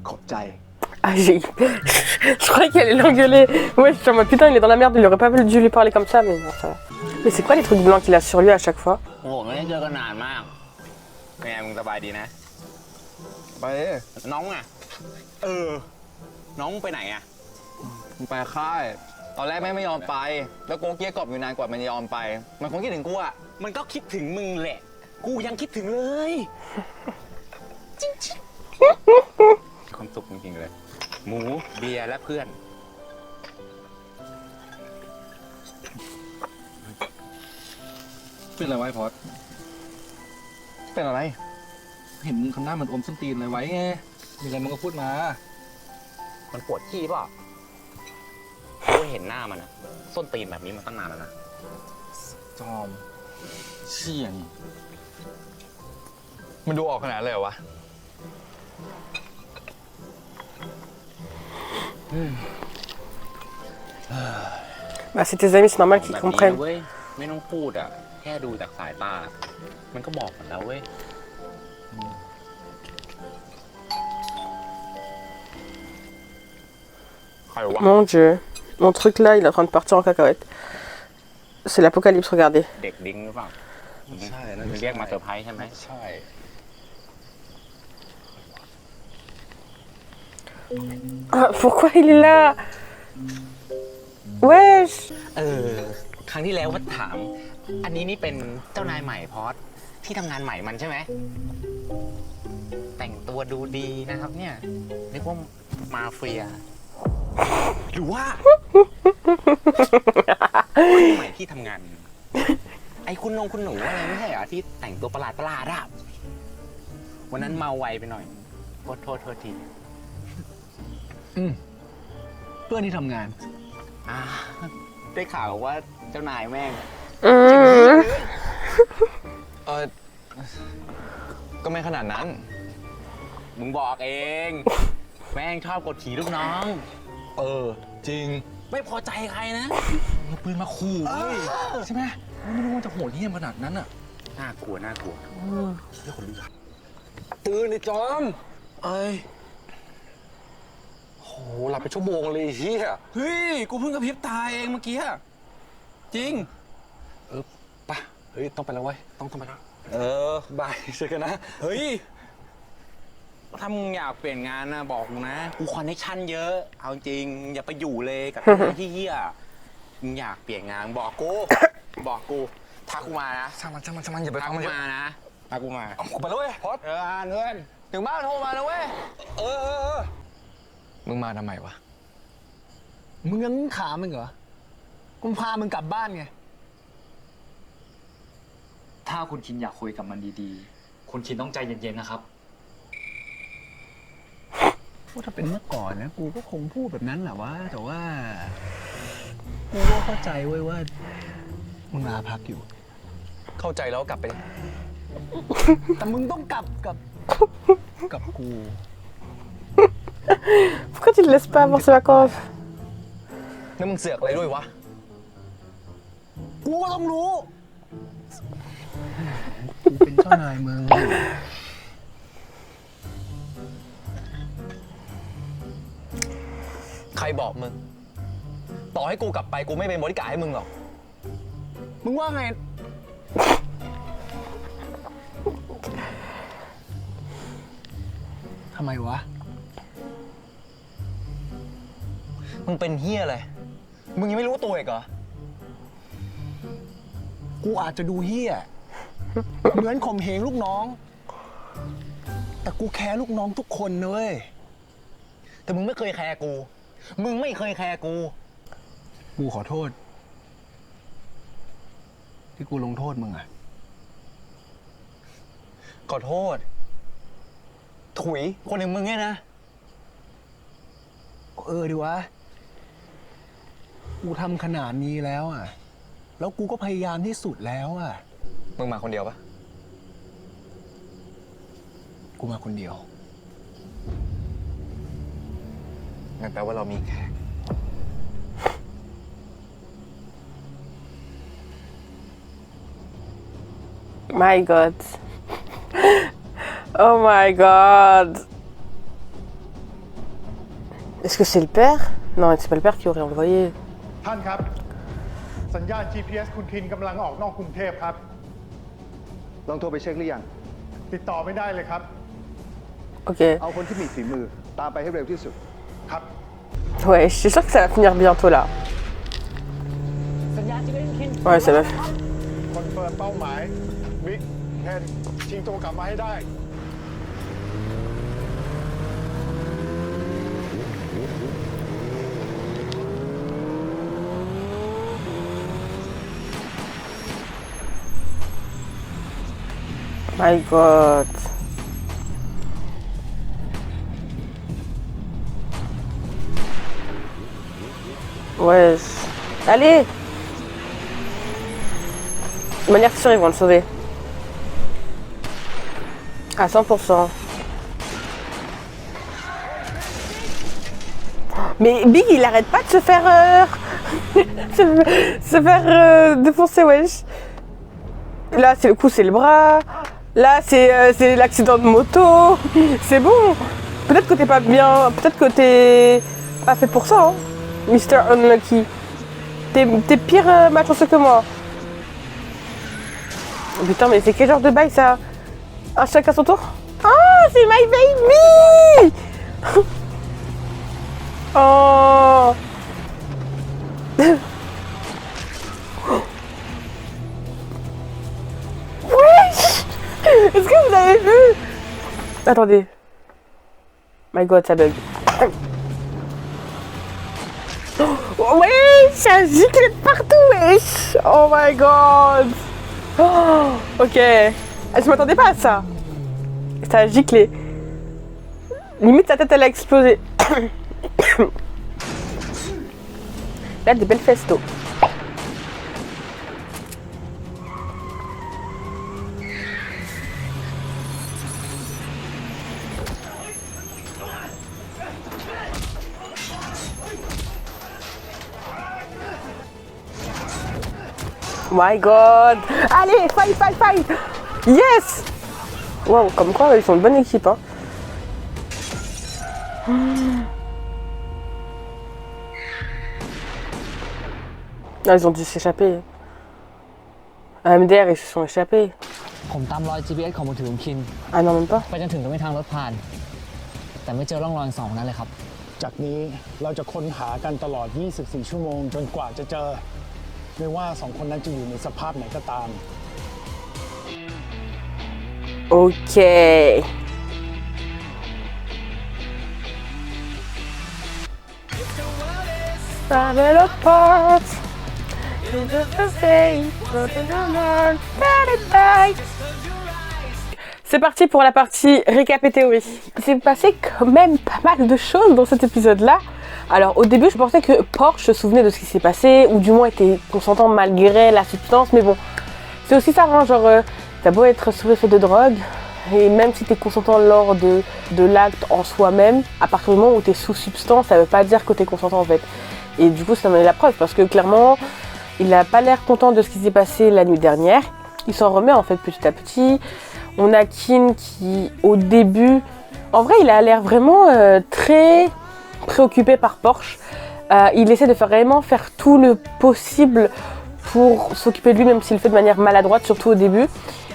ขอบใจ Ah, je croyais qu'elle allait l'engueuler. Ouais, je suis en mode putain, il est dans la merde, il aurait pas dû lui parler comme ça, mais non, ça va. Mais c'est quoi les trucs blancs qu'il a sur lui à chaque fois? โอ้โหไม่ได้เจอกันนานมากเป็นไงมึงสบายดีนะ ไป น้องอ่ะ น้องไปไหนอ่ะ มึงไปค่าย ตอนแรกแม่ไม่ยอมไป แล้วโกเกี้ยกรอบอยู่นานกว่ามันจะยอมไป มันคงคิดถึงกูอ่ะ มันก็คิดถึงมึงแหละ กูยังคิดถึงเลยจริงๆความสุขจริงๆเลย หมูเบียร์และเพื่อน เป็นอะไรไว้พอด เป็นอะไร เห็นมึงทำหน้าเหมือนอมส้นตีนอะไรไว้ไง มีอะไรมึงก็พูดมา มันปวดขี้เปล่ะกูเห็นหน้ามันอ่ะ ส้นตีนแบบนี้มาตั้งนานแล้วนะ จอมเชี่ยนี่ มันดูออกขนาดเลยเหรอวะ Bah, c'est tes amis, c'est normal qu'ils แบบนี้ comprennent. นะเว้ย ไม่ต้องพูดอ่ะ แค่ดูจากสายตา มันก็บอกหมดแล้วเว้ย ใครวะ Mon dieu. Mon truc là, il est en train de partir en cacahuète. C'est l'apocalypse, regardez. เด็กดิ้งหรือเปล่า ใช่ มึงเรียกมาเซอร์ไพรส์ใช่ไหม ใช่ Ah, pourquoi il est là? Wesh. ครั้งที่แล้วว่าถาม อันนี้นี่เป็นเจ้านายใหม่พอดที่ทำงานใหม่มันใช่ไหม แต่งตัวดูดีนะครับเนี่ยนึกว่ามาเฟีย หรือว่าคนใหม่ที่ทำงาน ไอ้คุณคุณหนูอะไรไม่ใช่เหรอที่แต่งตัวประหลาดอะวันนั้นเมาไวไปหน่อยโทษที เพื่อนที่ทำงาน ได้ข่าวว่าเจ้านายแม่ง Mmh. ก็ไม่ขนาดนั้น มึงบอกเอง แม่งชอบกดขี่ลูกน้อง จริง ไม่พอใจใครนะเอาปืนมาขู่เว้ยใช่ไหมไม่รู้ว่าจะโหดเหี้ยมขนาดนั้นอ่ะ น่ากลัวเรื่องคนลุกตื่นดิจอมโหหลับไปชั่วโมงเลยเฮียเฮ้ย กูเพิ่งกระพริบตาเองเมื่อกี้จริง ปะเฮ้ย ต้องไปแล้วเว้ย ต้องไปแล้วบายเจอกันนะ เฮ้ย ถ้ามึงอยากเปลี่ยนงานนะบอกกูนะ กูคอนเนคชั่นเยอะ เอาจริง อย่าไปอยู่เลยกับที่เหี้ยมึงอยากเปลี่ยนงานบอกกู บอกกูทักกูมานะช่างมันอย่าไปทักมานะทักกูมากูไปแล้วเว้ยพอดเพื่อนถึงบ้านโทรมาแล้วเว้ยมึงมาทำไมวะ มึงยังขามึงเหรอ กูพามึงกลับบ้านไง ถ้าคุณคินอยากคุยกับมันดีๆ คุณคินต้องใจเย็นๆนะครับ ถ้าเป็นเมื่อก่อนนะ กูก็คงพูดแบบนั้นแหละวะ แต่ว่า กูก็เข้าใจเว้ยว่า มึงลาพักอยู่ เข้าใจแล้วกลับไป แต่มึงต้องกลับกับกู Pourquoi tu le laisses pas avoir ses vacances? แล้วมึงเสือกอะไรด้วยวะ กูก็ต้องรู้ กูเป็นเจ้านายมึง ใครบอกมึง ต่อให้กูกลับไปกูไม่เป็นบริการให้มึงหรอก มึงว่าไง ทำไมวะ มึงเป็นเฮียอะไร มึงยังไม่รู้ตัวอีกเหรอ กูอาจจะดูเฮี้ย เหมือนข่มเหงลูกน้อง แต่กูแคร์ลูกน้องทุกคนนะเว้ย แต่มึงไม่เคยแคร์กู มึงไม่เคยแคร์กู กูขอโทษ ที่กูลงโทษมึงอะ ขอโทษ ถุย คนอย่างมึงเนี่ยนะ ดิวะ กูทำขนาดนี้แล้วอะแล้วกูก็พยายามที่สุดแล้วอะ มึงมาคนเดียวปะ กูมาคนเดียว งั้นแปลว่าเรามีแขก My God. Oh my God. Est-ce que c'est le père? Non, c'est pas le père qui aurait envoyé. ท่านครับ สัญญาณ GPS คุณคินกำลังออกนอกกรุงเทพครับ ลองโทรไปเช็คหรือยัง ติดต่อไม่ได้เลยครับ Ok. เอาคนที่มีฝีมือตามไปให้เร็วที่สุด ครับ Ouais, je suis sûre que ça va finir bientôt là. Ouais, ça va. คอนเฟิร์มเป้าหมายบิ๊กเคนชิงตัวกลับมาให้ได้ My God. Ouais. Allez. De manière sûre, ils vont le sauver. À 100%. Mais Big, il arrête pas de se faire... se faire défoncer, wesh. Là, c'est le coup, c'est le bras. Là, c'est l'accident de moto. C'est bon. Peut-être que t'es pas bien... Peut-être que t'es pas fait pour ça, hein. Mr. Unlucky. T'es pire malchanceux que moi. Putain, mais c'est quel genre de bail ça? Un chacun son tour? Oh, c'est my baby. Oh. Wesh. Est-ce que vous avez vu? Attendez. My God, ça bug. Wesh, ça gicle partout, wesh. Oh my God. Oh, ok. Je m'attendais pas à ça. Ça a giclé. Limite, sa tête, elle a explosé. Là, des belles festos. My God. Allez, fight. Yes. Wow, comme quoi, ils sont une bonne équipe, hein. Ah, ils ont dû s'échapper. À MDR, ils se sont échappés. ผมตามรอย GPS ของมือถือของคิน Ah non, même pas. ไปจนถึงตรงที่ทางรถผ่าน แต่ไม่เจอร่องรอยสองนั้นเลยครับ จากนี้เราจะค้นหากันตลอด 24 ชั่วโมงจนกว่าจะเจอ ไม่ว่าสองคนนั้นจะอยู่ในสภาพไหนก็ตาม Ok. Travel apart. C'est parti pour la partie récap et théorie. Il s'est passé quand même pas mal de choses dans cet épisode-là. Alors au début je pensais que Porsche se souvenait de ce qui s'est passé, ou du moins était consentant malgré la substance, mais bon, c'est aussi ça, hein, genre t'as beau être sous l'effet de drogue, et même si t'es consentant lors de l'acte en soi-même, à partir du moment où t'es sous substance, ça veut pas dire que t'es consentant en fait. Et du coup ça en est la preuve, parce que clairement, il a pas l'air content de ce qui s'est passé la nuit dernière. Il s'en remet en fait petit à petit. On a Kin qui, au début, en vrai, il a l'air vraiment très préoccupé par Porsche. Il essaie de vraiment faire tout le possible pour s'occuper de lui, même s'il le fait de manière maladroite, surtout au début.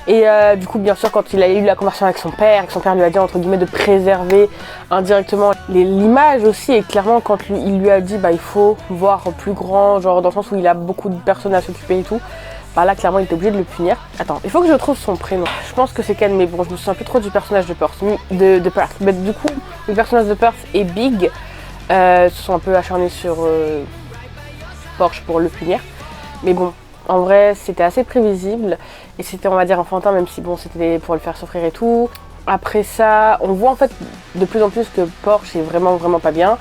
Et du coup, bien sûr, quand il a eu la conversation avec son père lui a dit, entre guillemets, de préserver indirectement l'image aussi. Et clairement, quand il lui a dit, bah, il faut voir plus grand, genre dans le sens où il a beaucoup de personnes à s'occuper et tout, bah là, clairement, il était obligé de le punir. Attends, il faut que je retrouve son prénom. Je pense que c'est Ken, mais bon, je me souviens plus trop du personnage de Perth. De Perth. Mais du coup, le personnage de Perth et Big se sont un peu acharnés sur Porsche pour le punir. Mais bon, en vrai, c'était assez prévisible. Et c'était, on va dire, enfantin, même si bon, c'était pour le faire souffrir et tout. Après ça, on voit en fait de plus en plus que Porsche est vraiment pas bien.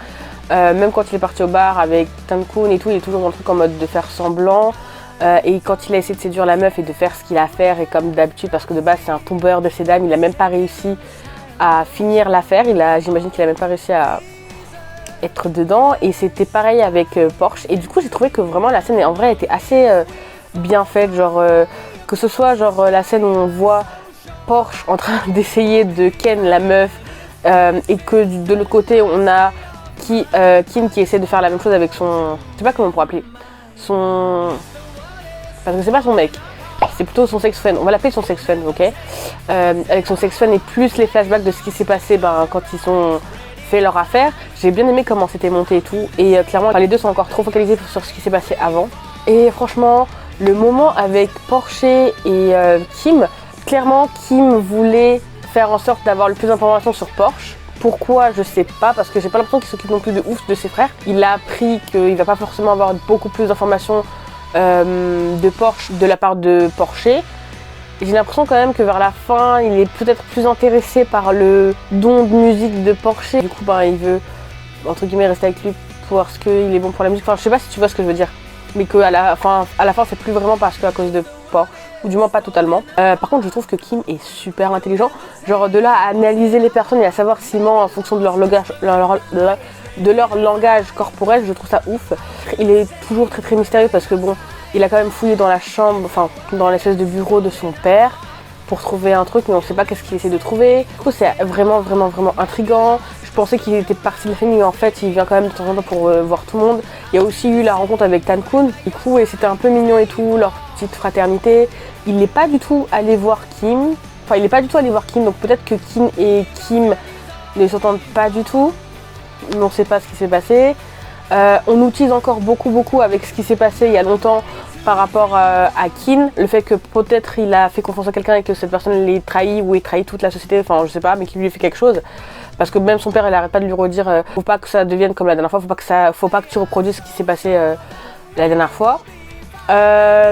Même quand il est parti au bar avec Tankun et tout, il est toujours dans le truc en mode de faire semblant. Et quand il a essayé de séduire la meuf et de faire ce qu'il a à faire, et comme d'habitude, parce que de base c'est un tombeur de ces dames, il a même pas réussi à finir l'affaire. J'imagine qu'il a même pas réussi à être dedans. Et c'était pareil avec Porsche. Et du coup, j'ai trouvé que vraiment la scène en vrai était assez bien faite, genre que ce soit genre la scène où on voit Porsche en train d'essayer de ken la meuf, et que de l'autre côté on a Kim qui essaie de faire la même chose avec son, je sais pas comment on pourrait appeler, son, parce que c'est pas son mec, c'est plutôt son sex friend, on va l'appeler son sex friend, ok, avec son sex friend et plus les flashbacks de ce qui s'est passé quand ils ont fait leur affaire. J'ai bien aimé comment c'était monté et tout, et clairement les deux sont encore trop focalisés sur ce qui s'est passé avant. Et franchement, le moment avec Porsche et Kim, clairement Kim voulait faire en sorte d'avoir le plus d'informations sur Porsche. Pourquoi, je sais pas, parce que j'ai pas l'impression qu'il s'occupe non plus de ouf de ses frères. Il a appris qu'il va pas forcément avoir beaucoup plus d'informations de Porsche de la part de Porsche. J'ai l'impression quand même que vers la fin, il est peut-être plus intéressé par le don de musique de Porsche. Du coup, il veut, entre guillemets, rester avec lui parce qu'il est bon pour la musique. Enfin, je sais pas si tu vois ce que je veux dire. Mais qu'à la fin, c'est plus vraiment parce qu'à cause de Porsche, ou du moins pas totalement. Par contre, je trouve que Kim est super intelligent. Genre de là à analyser les personnes et à savoir s'ils mentent en fonction de leur langage corporel, je trouve ça ouf. Il est toujours très mystérieux parce que bon, il a quand même fouillé dans la chambre, enfin dans l'espèce de bureau de son père pour trouver un truc, mais on sait pas qu'est-ce qu'il essaie de trouver. Du coup, c'est vraiment intriguant. Je pensais qu'il était parti de la famille, mais en fait, il vient quand même de temps en temps pour voir tout le monde. Il y a aussi eu la rencontre avec Tankun, du coup, et c'était un peu mignon et tout, leur petite fraternité. Il n'est pas du tout allé voir Kim, donc peut-être que Kim et Kim ne s'entendent pas du tout, mais on ne sait pas ce qui s'est passé. On nous tease encore beaucoup avec ce qui s'est passé il y a longtemps par rapport à Kin, le fait que peut-être il a fait confiance à quelqu'un et que cette personne l'ait trahi ou ait trahi toute la société, enfin je sais pas, mais qu'il lui ait fait quelque chose. Parce que même son père, il arrête pas de lui redire faut pas que ça devienne comme la dernière fois, faut pas que tu reproduises ce qui s'est passé la dernière fois.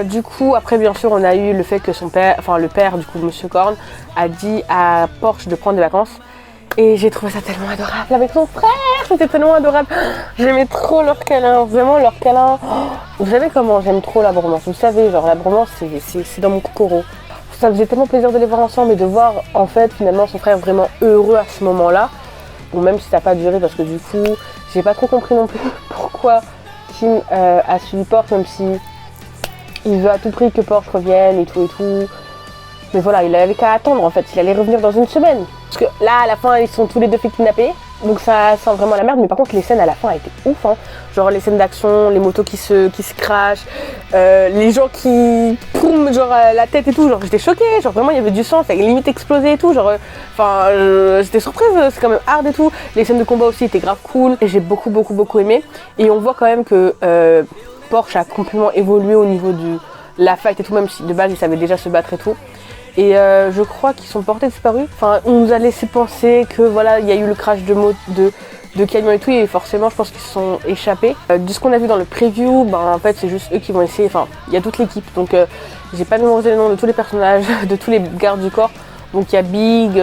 Du coup, après bien sûr, on a eu le fait que son père, enfin le père du coup, Monsieur Korn, a dit à Porsche de prendre des vacances. Et j'ai trouvé ça tellement adorable avec son frère, c'était tellement adorable. J'aimais trop leur câlin, vraiment leur câlin. Vous savez comment j'aime trop la bromance, vous savez, genre la bromance c'est dans mon kokoro. Ça faisait tellement plaisir de les voir ensemble et de voir en fait finalement son frère vraiment heureux à ce moment-là. Bon, même si ça n'a pas duré parce que du coup, j'ai pas trop compris non plus pourquoi Kim a suivi Porsche, même si il veut à tout prix que Porsche revienne et tout. Mais voilà, il avait qu'à attendre en fait, il allait revenir dans une semaine. Parce que là, à la fin, ils sont tous les deux fait kidnapper. Donc ça sent vraiment la merde, mais par contre les scènes à la fin étaient ouf, hein. Genre les scènes d'action, les motos qui se crashent, les gens qui poum genre la tête et tout, genre j'étais choquée, genre vraiment il y avait du sang, ça a limite explosé et tout, genre j'étais surprise, c'est quand même hard et tout. Les scènes de combat aussi étaient grave cool et j'ai beaucoup aimé. Et on voit quand même que Porsche a complètement évolué au niveau de la fight et tout, même si de base il savait déjà se battre et tout. Et je crois qu'ils sont portés disparus. Enfin, on nous a laissé penser que voilà, il y a eu le crash de camion et tout, et forcément, je pense qu'ils se sont échappés. De ce qu'on a vu dans le preview, ben en fait, c'est juste eux qui vont essayer. Enfin, il y a toute l'équipe, donc j'ai pas mémorisé les noms de tous les personnages, de tous les gardes du corps. Donc il y a Big,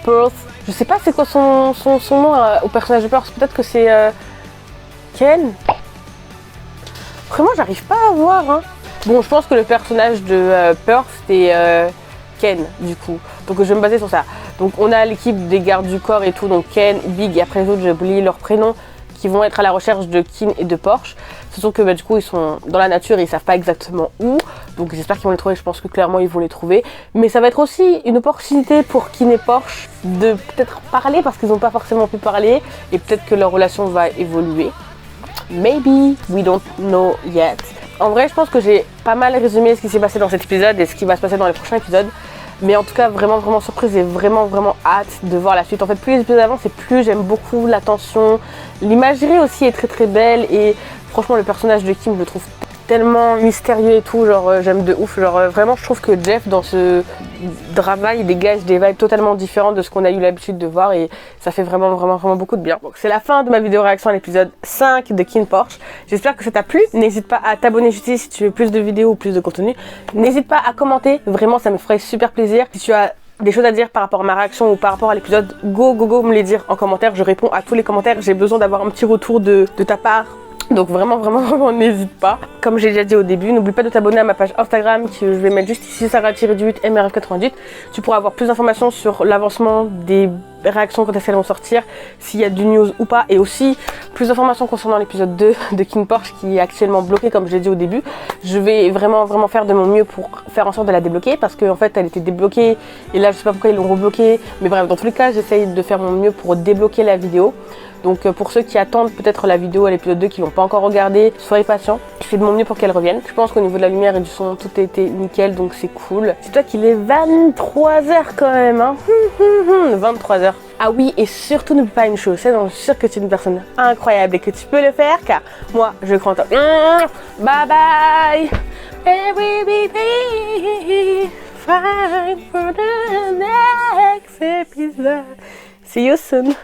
Perth. Je sais pas c'est quoi son nom au personnage de Perth. Peut-être que c'est Ken. Vraiment, j'arrive pas à voir. Hein. Bon, je pense que le personnage de Perth c'est Ken du coup, donc je vais me baser sur ça. Donc on a l'équipe des gardes du corps et tout, donc Ken, Big et après les autres j'ai oublié leurs prénoms, qui vont être à la recherche de Kin et de Porsche. Ce sont que du coup ils sont dans la nature et ils savent pas exactement où, donc j'espère qu'ils vont les trouver, je pense que clairement ils vont les trouver. Mais ça va être aussi une opportunité pour Kin et Porsche de peut-être parler parce qu'ils n'ont pas forcément pu parler et peut-être que leur relation va évoluer. Maybe, we don't know yet. En vrai, je pense que j'ai pas mal résumé ce qui s'est passé dans cet épisode et ce qui va se passer dans les prochains épisodes. Mais en tout cas, vraiment surprise et vraiment hâte de voir la suite. En fait, plus les épisodes avancent et plus j'aime beaucoup la tension. L'imagerie aussi est très belle et franchement, le personnage de Kim, je le trouve tellement mystérieux et tout, genre j'aime de ouf, genre vraiment je trouve que Jeff dans ce drama il dégage des vibes totalement différentes de ce qu'on a eu l'habitude de voir et ça fait vraiment beaucoup de bien. Donc c'est la fin de ma vidéo réaction à l'épisode 5 de Kin Porsche. J'espère que ça t'a plu, n'hésite pas à t'abonner juste si tu veux plus de vidéos ou plus de contenu, n'hésite pas à commenter, vraiment ça me ferait super plaisir. Si tu as des choses à dire par rapport à ma réaction ou par rapport à l'épisode, go me les dire en commentaire, je réponds à tous les commentaires, j'ai besoin d'avoir un petit retour de ta part. Donc vraiment n'hésite pas. Comme j'ai déjà dit au début, n'oublie pas de t'abonner à ma page Instagram que je vais mettre juste ici, Sarah-du8 MRF88. Tu pourras avoir plus d'informations sur l'avancement des réactions quand elles vont sortir, s'il y a du news ou pas, et aussi plus d'informations concernant l'épisode 2 de Kin Porsche qui est actuellement bloqué comme j'ai dit au début. Je vais vraiment faire de mon mieux pour faire en sorte de la débloquer parce qu'en fait elle était débloquée et là je sais pas pourquoi ils l'ont rebloquée, mais bref, dans tous les cas j'essaye de faire mon mieux pour débloquer la vidéo. Donc pour ceux qui attendent peut-être la vidéo à l'épisode 2 qui l'ont pas encore regardé, soyez patients, je fais de mon mieux pour qu'elle revienne. Je pense qu'au niveau de la lumière et du son, tout a été nickel, donc c'est cool. Dis-toi qu'il est 23h quand même, hein. 23h. Ah oui, et surtout n'oublie pas une chose, c'est donc sûr que tu es une personne incroyable et que tu peux le faire, car moi je crois en toi. Bye bye. And we will be fine for the next episode. See you soon.